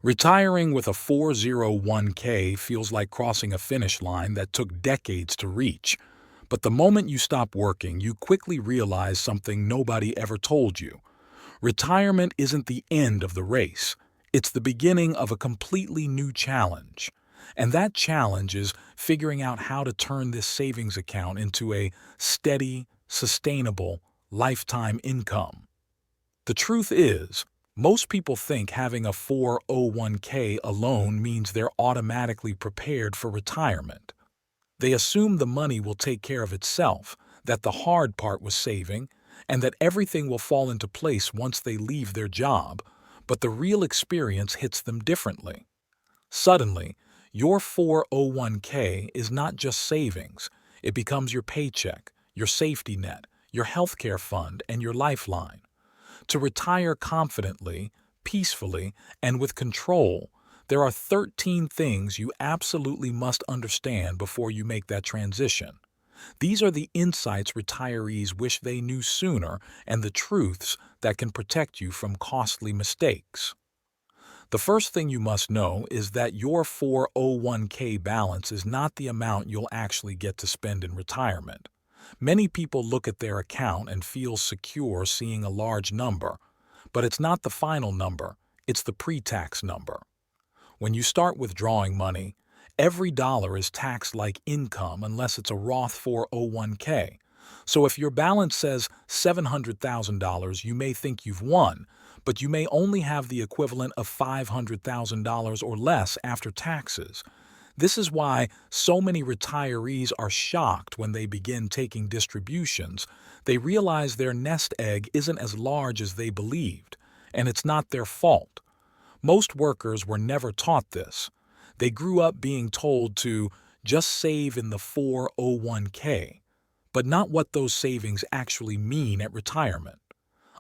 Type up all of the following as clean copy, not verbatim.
Retiring with a 401k feels like crossing a finish line that took decades to reach. But the moment you stop working, you quickly realize something nobody ever told you. Retirement isn't the end of the race. It's the beginning of a completely new challenge. And that challenge is figuring out how to turn this savings account into a steady, sustainable, lifetime income. The truth is, most people think having a 401k alone means they're automatically prepared for retirement. They assume the money will take care of itself, that the hard part was saving, and that everything will fall into place once they leave their job, but the real experience hits them differently. Suddenly, your 401k is not just savings, it becomes your paycheck, your safety net, your healthcare fund, and your lifeline. To retire confidently, peacefully, and with control, there are 13 things you absolutely must understand before you make that transition. These are the insights retirees wish they knew sooner and the truths that can protect you from costly mistakes. The first thing you must know is that your 401k balance is not the amount you'll actually get to spend in retirement. Many people look at their account and feel secure seeing a large number, but it's not the final number, it's the pre-tax number. When you start withdrawing money, every dollar is taxed like income unless it's a Roth 401k. So if your balance says $700,000, you may think you've won, but you may only have the equivalent of $500,000 or less after taxes. This is why so many retirees are shocked when they begin taking distributions. They realize their nest egg isn't as large as they believed, and it's not their fault. Most workers were never taught this. They grew up being told to just save in the 401k, but not what those savings actually mean at retirement.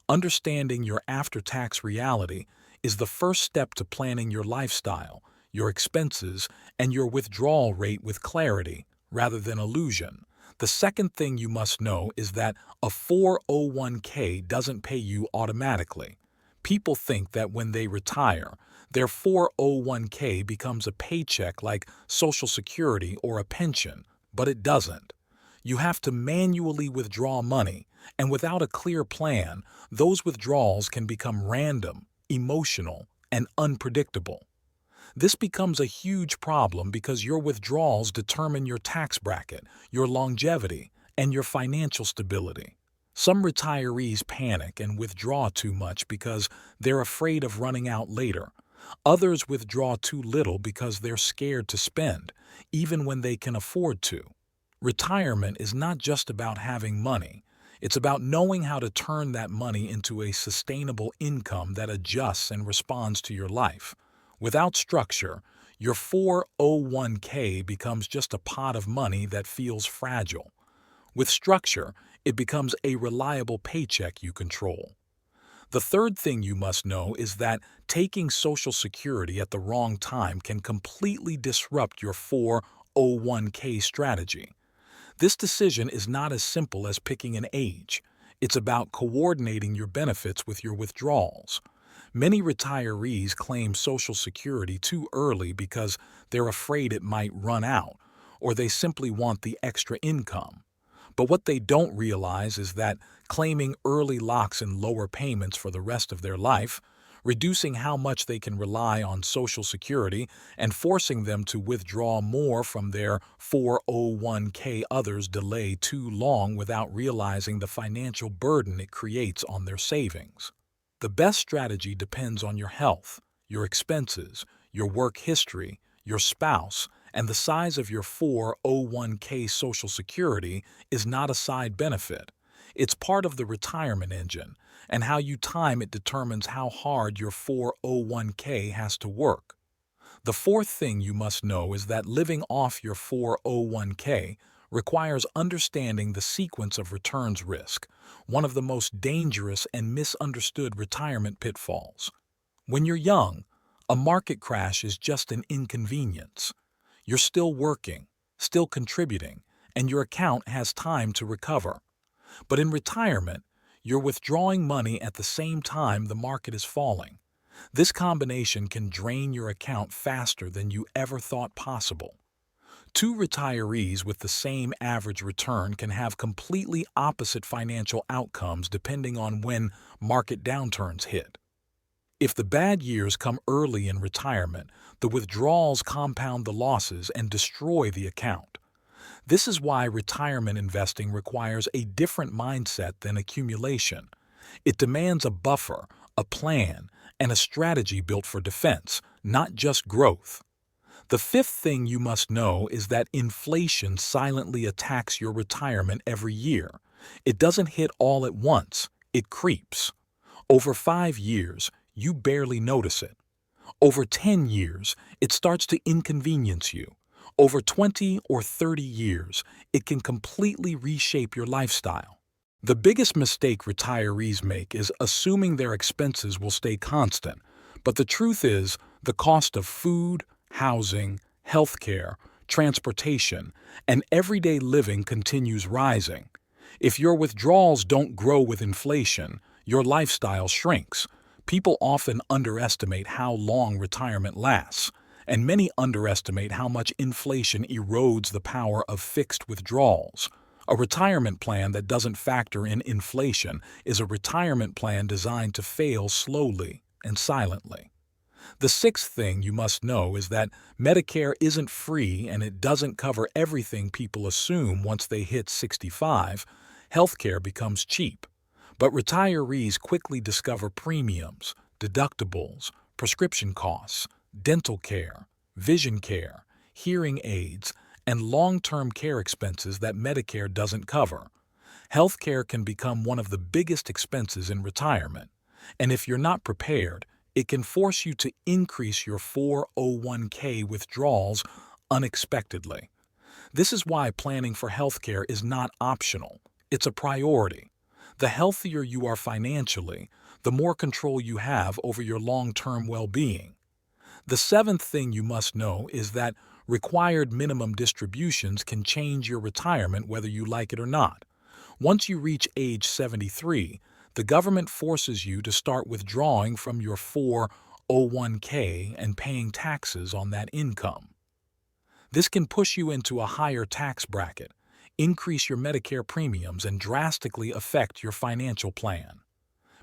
Understanding your after-tax reality is the first step to planning your lifestyle, your expenses, and your withdrawal rate with clarity rather than illusion. The second thing you must know is that a 401k doesn't pay you automatically. People think that when they retire, their 401k becomes a paycheck like Social Security or a pension, but it doesn't. You have to manually withdraw money, and without a clear plan, those withdrawals can become random, emotional, and unpredictable. This becomes a huge problem because your withdrawals determine your tax bracket, your longevity, and your financial stability. Some retirees panic and withdraw too much because they're afraid of running out later. Others withdraw too little because they're scared to spend, even when they can afford to. Retirement is not just about having money. It's about knowing how to turn that money into a sustainable income that adjusts and responds to your life. Without structure, your 401k becomes just a pot of money that feels fragile. With structure, it becomes a reliable paycheck you control. The third thing you must know is that taking Social Security at the wrong time can completely disrupt your 401k strategy. This decision is not as simple as picking an age. It's about coordinating your benefits with your withdrawals. Many retirees claim Social Security too early because they're afraid it might run out, or they simply want the extra income. But what they don't realize is that claiming early locks in lower payments for the rest of their life, reducing how much they can rely on Social Security, and forcing them to withdraw more from their 401k others delay too long without realizing the financial burden it creates on their savings. The best strategy depends on your health, your expenses, your work history, your spouse, and the size of your 401k Social Security is not a side benefit. It's part of the retirement engine, and how you time it determines how hard your 401k has to work. The fourth thing you must know is that living off your 401k requires understanding the sequence of returns risk, one of the most dangerous and misunderstood retirement pitfalls. When you're young, a market crash is just an inconvenience. You're still working, still contributing, and your account has time to recover. But in retirement, you're withdrawing money at the same time the market is falling. This combination can drain your account faster than you ever thought possible. Two retirees with the same average return can have completely opposite financial outcomes depending on when market downturns hit. If the bad years come early in retirement, the withdrawals compound the losses and destroy the account. This is why retirement investing requires a different mindset than accumulation. It demands a buffer, a plan, and a strategy built for defense, not just growth. The fifth thing you must know is that inflation silently attacks your retirement every year. It doesn't hit all at once, it creeps. Over 5 years, you barely notice it. Over 10 years, it starts to inconvenience you. Over 20 or 30 years, it can completely reshape your lifestyle. The biggest mistake retirees make is assuming their expenses will stay constant, but the truth is the cost of food, housing, healthcare, transportation, and everyday living continues rising. If your withdrawals don't grow with inflation, your lifestyle shrinks. People often underestimate how long retirement lasts, and many underestimate how much inflation erodes the power of fixed withdrawals. A retirement plan that doesn't factor in inflation is a retirement plan designed to fail slowly and silently. The sixth thing you must know is that Medicare isn't free and it doesn't cover everything people assume once they hit 65. Healthcare becomes cheap. But retirees quickly discover premiums, deductibles, prescription costs, dental care, vision care, hearing aids, and long-term care expenses that Medicare doesn't cover. Healthcare can become one of the biggest expenses in retirement, and if you're not prepared, it can force you to increase your 401k withdrawals unexpectedly. This is why planning for healthcare is not optional, it's a priority. The healthier you are financially, the more control you have over your long-term well-being. The seventh thing you must know is that required minimum distributions can change your retirement whether you like it or not. Once you reach age 73, the government forces you to start withdrawing from your 401k and paying taxes on that income. This can push you into a higher tax bracket, increase your Medicare premiums, and drastically affect your financial plan.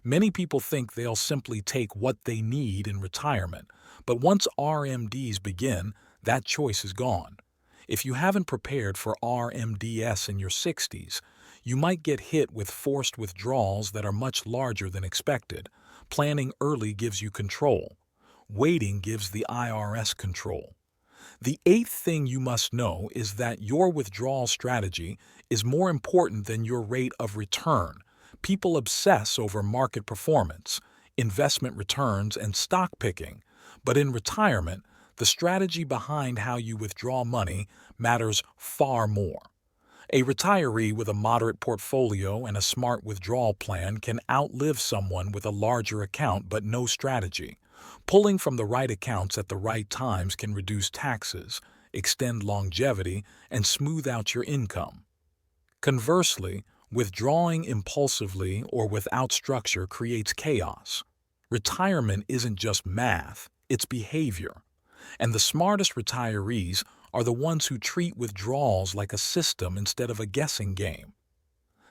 Many people think they'll simply take what they need in retirement, but once RMDs begin, that choice is gone. If you haven't prepared for RMDs in your 60s, you might get hit with forced withdrawals that are much larger than expected. Planning early gives you control. Waiting gives the IRS control. The eighth thing you must know is that your withdrawal strategy is more important than your rate of return. People obsess over market performance, investment returns, and stock picking, but in retirement, the strategy behind how you withdraw money matters far more. A retiree with a moderate portfolio and a smart withdrawal plan can outlive someone with a larger account but no strategy. Pulling from the right accounts at the right times can reduce taxes, extend longevity, and smooth out your income. Conversely, withdrawing impulsively or without structure creates chaos. Retirement isn't just math, it's behavior. And the smartest retirees are the ones who treat withdrawals like a system instead of a guessing game.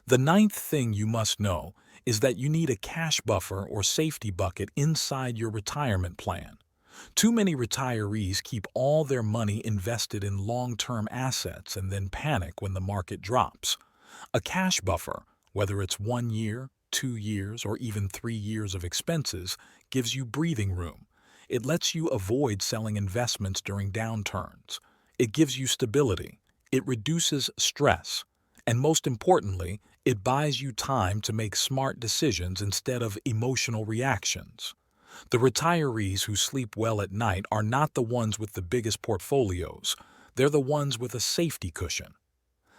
The ninth thing you must know is that you need a cash buffer or safety bucket inside your retirement plan. Too many retirees keep all their money invested in long-term assets and then panic when the market drops. A cash buffer, whether it's 1 year, 2 years, or even 3 years of expenses, gives you breathing room. It lets you avoid selling investments during downturns. It gives you stability. It reduces stress. And most importantly, it buys you time to make smart decisions instead of emotional reactions. The retirees who sleep well at night are not the ones with the biggest portfolios. They're the ones with a safety cushion.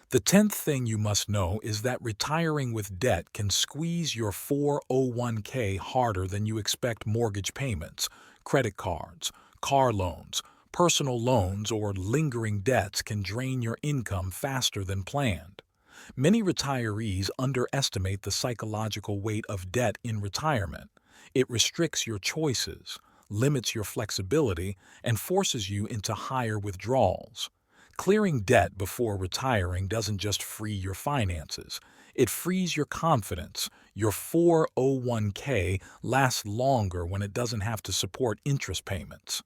The 10th thing you must know is that retiring with debt can squeeze your 401k harder than you expect. Mortgage payments, credit cards, car loans, personal loans, or lingering debts can drain your income faster than planned. Many retirees underestimate the psychological weight of debt in retirement. It restricts your choices, limits your flexibility, and forces you into higher withdrawals. Clearing debt before retiring doesn't just free your finances, it frees your confidence. Your 401k lasts longer when it doesn't have to support interest payments.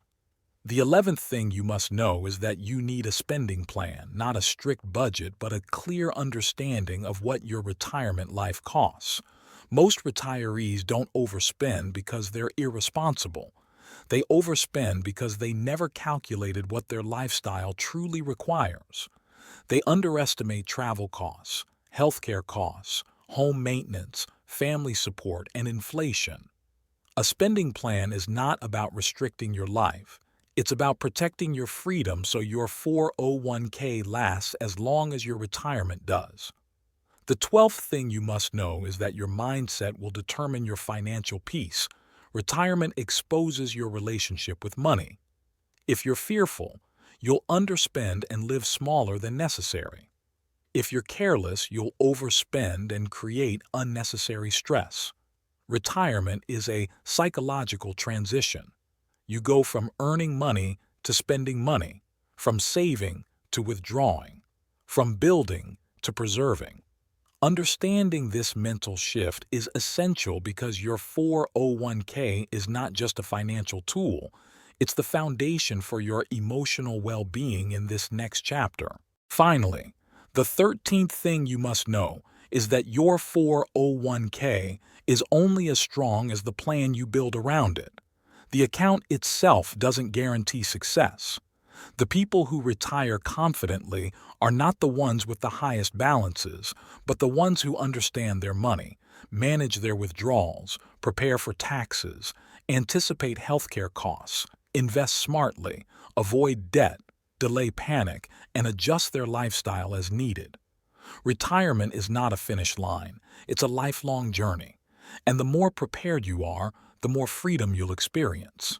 The 11th thing you must know is that you need a spending plan, not a strict budget, but a clear understanding of what your retirement life costs. Most retirees don't overspend because they're irresponsible. They overspend because they never calculated what their lifestyle truly requires. They underestimate travel costs, healthcare costs, home maintenance, family support, and inflation. A spending plan is not about restricting your life. It's about protecting your freedom so your 401k lasts as long as your retirement does. The 12th thing you must know is that your mindset will determine your financial peace. Retirement exposes your relationship with money. If you're fearful, you'll underspend and live smaller than necessary. If you're careless, you'll overspend and create unnecessary stress. Retirement is a psychological transition. You go from earning money to spending money, from saving to withdrawing, from building to preserving. Understanding this mental shift is essential because your 401k is not just a financial tool, it's the foundation for your emotional well-being in this next chapter. Finally, the 13th thing you must know is that your 401k is only as strong as the plan you build around it. The account itself doesn't guarantee success. The people who retire confidently are not the ones with the highest balances, but the ones who understand their money, manage their withdrawals, prepare for taxes, anticipate healthcare costs, invest smartly, avoid debt, delay panic, and adjust their lifestyle as needed. Retirement is not a finish line, it's a lifelong journey, and the more prepared you are, the more freedom you'll experience.